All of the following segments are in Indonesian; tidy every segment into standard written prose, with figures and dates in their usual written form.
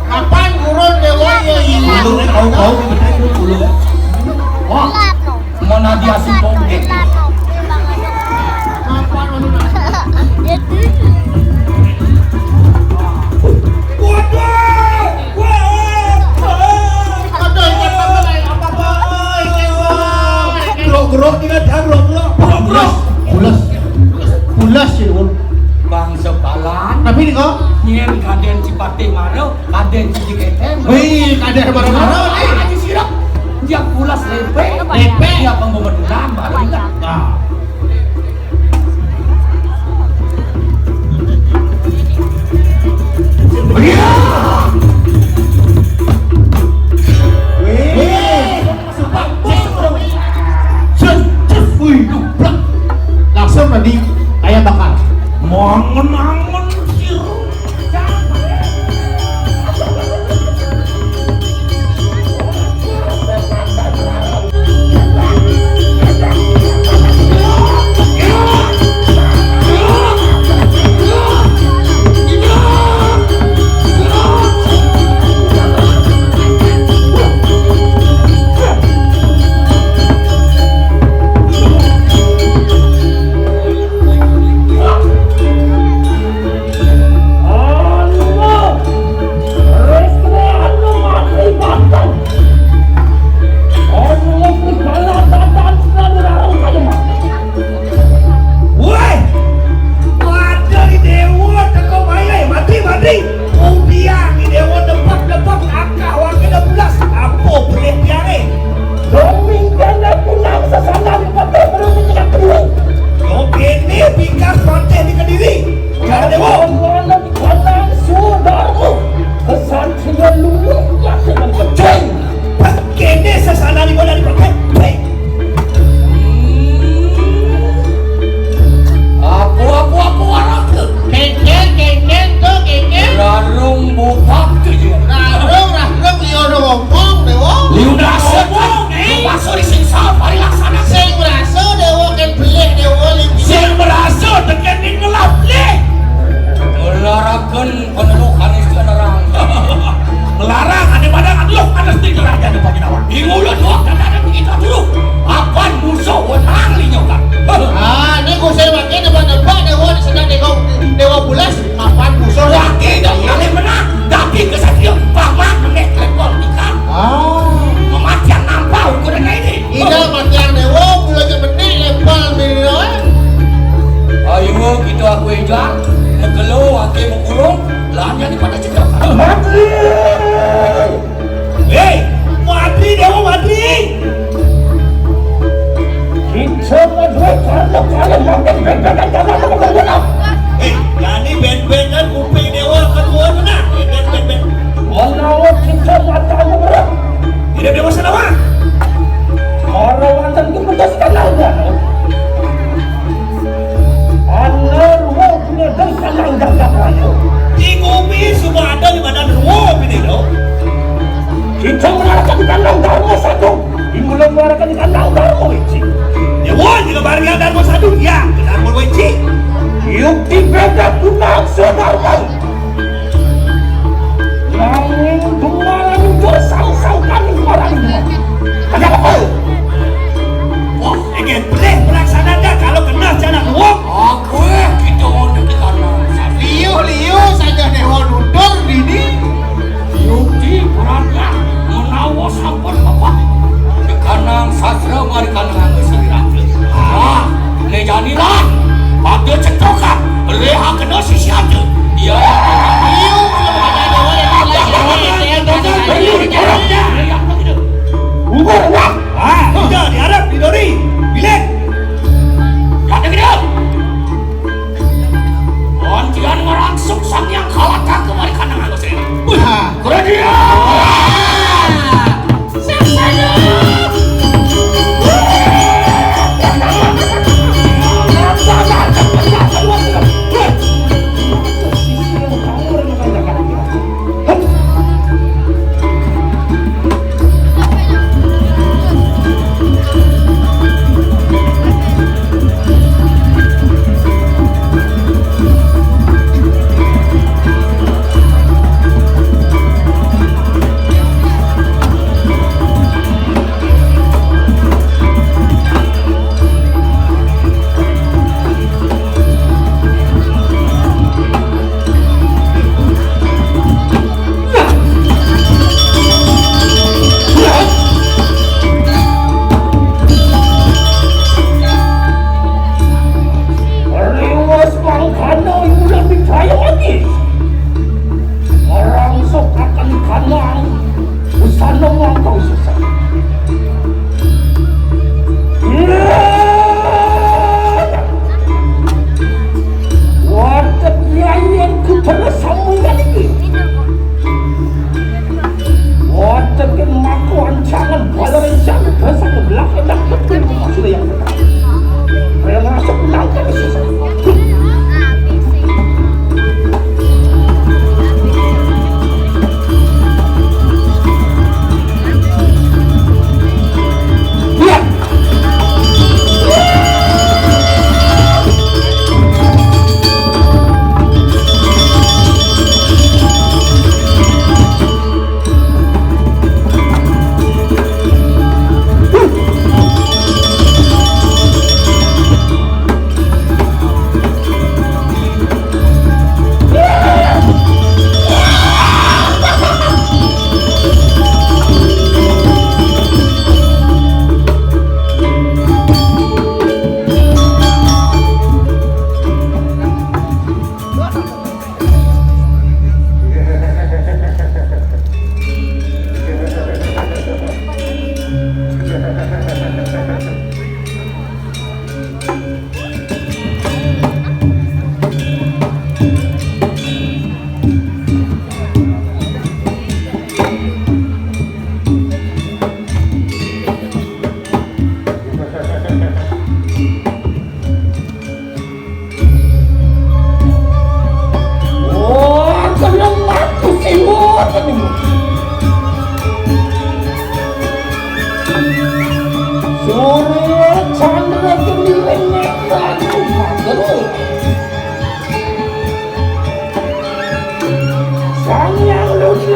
Kapan gurun dewa ya ini? Kau kita dulu. Wah, mana dia simpong dek? Gerok dengan darah pulas sih Bang sebalan. tapi nih kok Nyen kaden Cipate Maro, kaden Cijigetem. wih kader baru-baru nih Aji sirap. Dia pulas lepe. Dia pembebedulan baru enggak. nah langsung tadi kayak bakar Mangen-angen sir.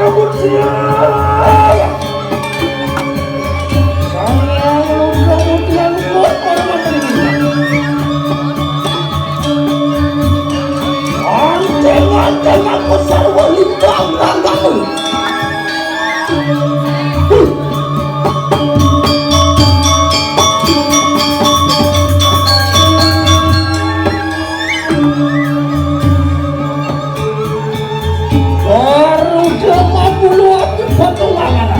rambut siang. Sayang rambut yang buat orang anteng-anteng aku sarwa limbang ranggamu. Baru jama bulu aku potongan.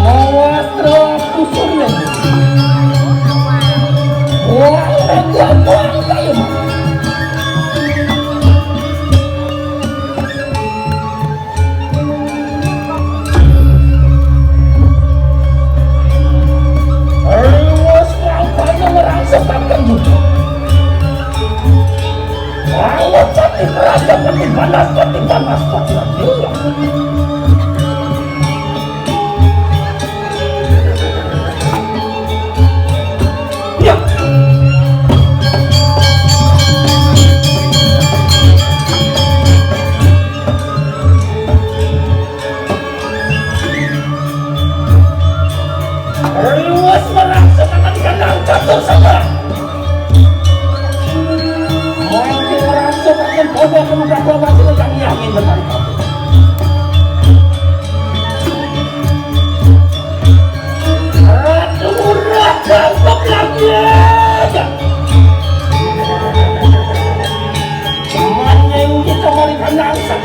Mawastra aku surya. Wah, buang kayu. Awas kampanye merangsakan juga. Awas cantik rasa makin panas ya. Awas merangsakan kandang catur sama. Makin merangsakan bodoh kemuka masih yang yakin benar kamu. Aduh, rampok lagi aja. Semuanya yang kita berikan langsung.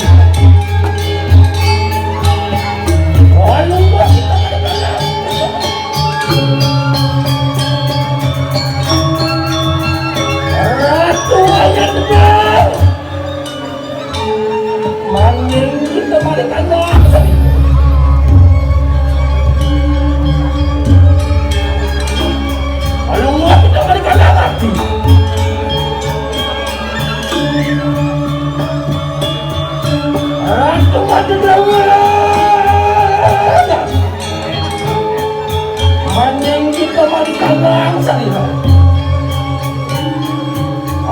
Walau buat kita berikan langsung. Ratu ayat benar. Maning kita berikan langsung. Kalau kita berikan langsung. Ratu mati benar. Maning kita berikan langsung.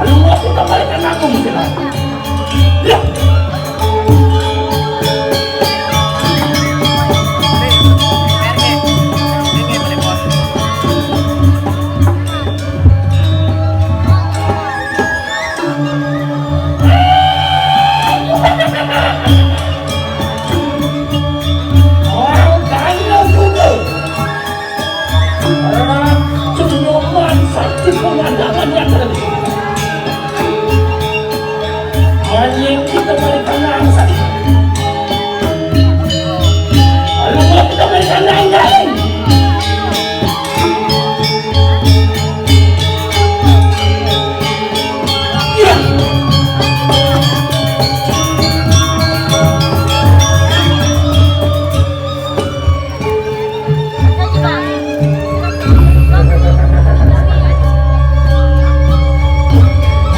Kalau kita berikan aku mungkin. Ya. Orang kaya juga. Senyuman sakti pemandangan yang terjadi. Anjing kita berikan langsung. Kalau kita berikan langsung. Ya.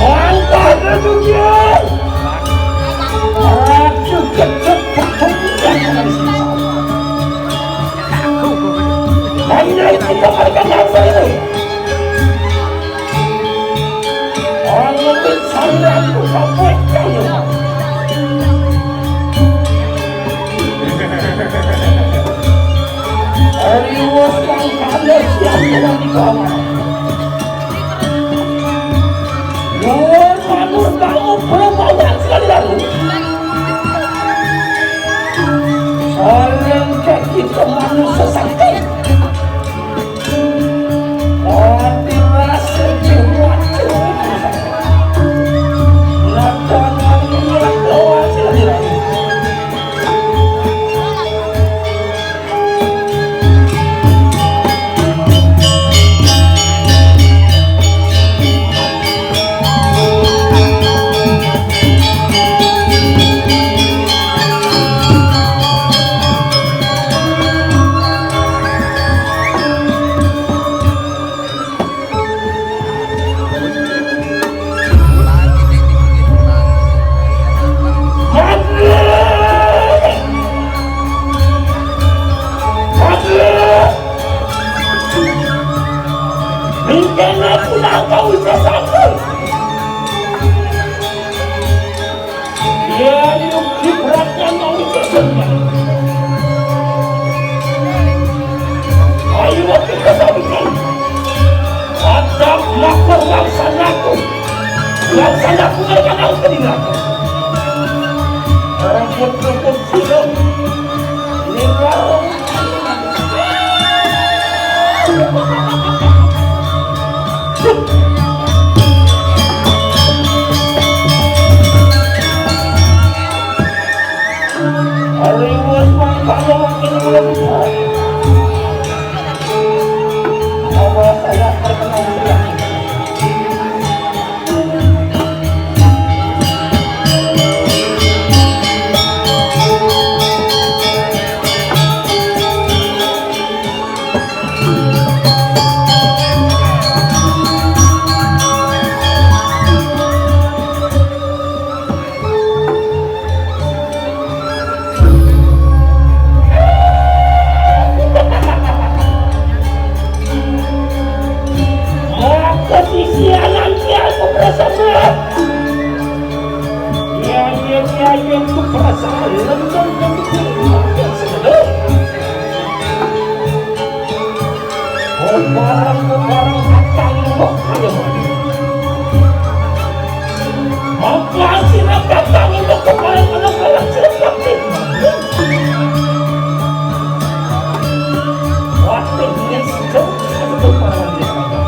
Mantap juga. Aku kecepatan hanya kita berikan langsung ini. Orang lebih saya aku sampai kayu. Ariwas mangkana siapa di kamar. Luar manur kamu perempuan sekali lalu. Saling kaki ke manusia sakti. Hati rasa cuma latangan yang lawan sekali lagi. Yang saya punyakan aku tidak. Orang pun sudah ini warung. Hari was kalau makin belum saya. Awal saya terkenal berani. Yang keperasaan lembang dan yang sebenar. Barang-barang katang kok kaya mana? Apa sila katang itu kepada orang-orang seperti mana? Waktu ini sedang satu orang di sana.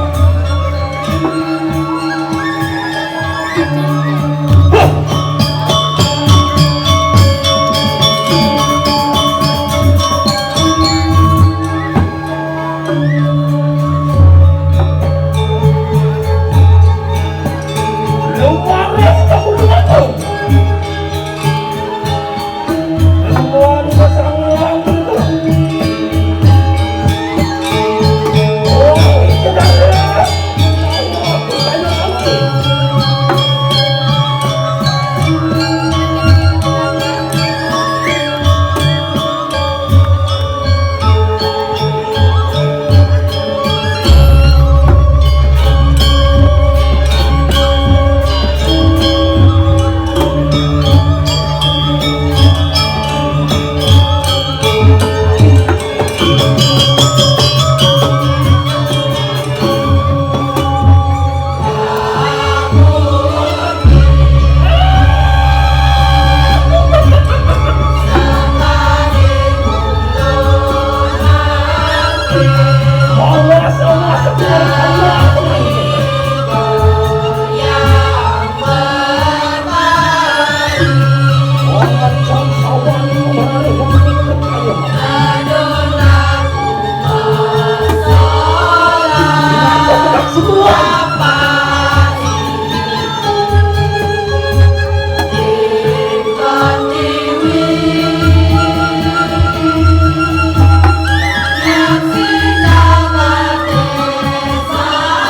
Sa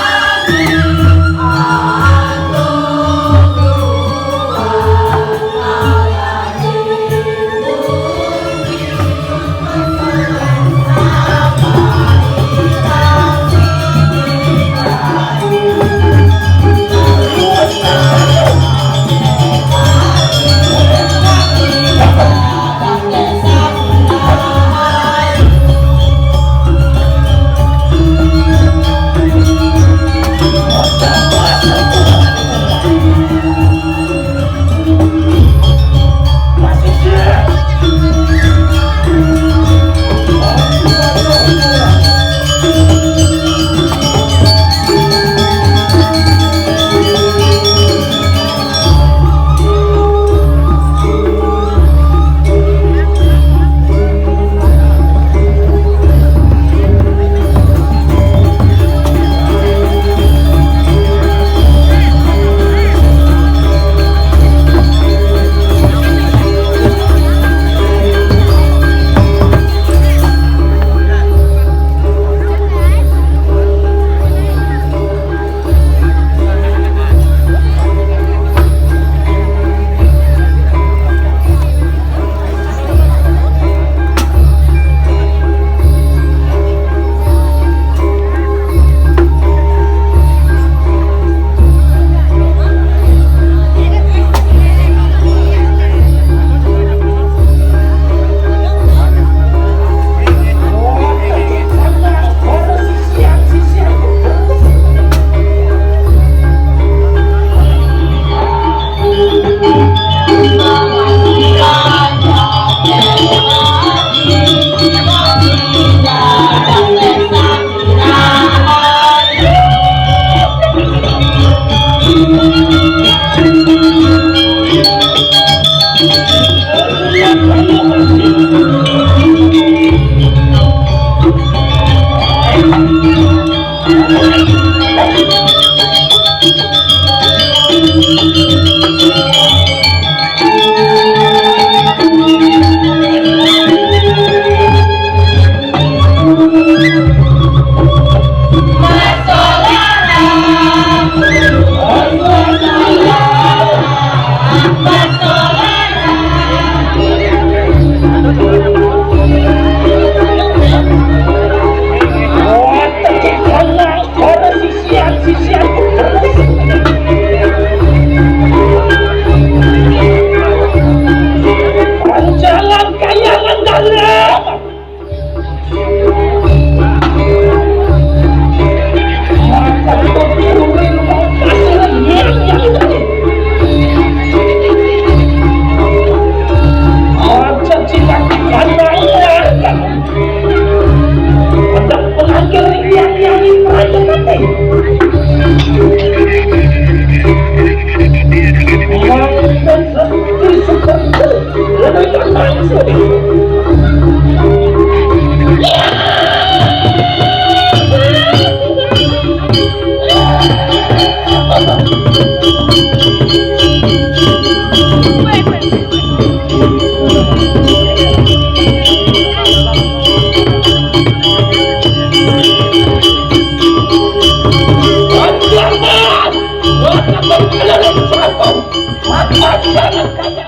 Kalau jatuh, maka jangan kaya.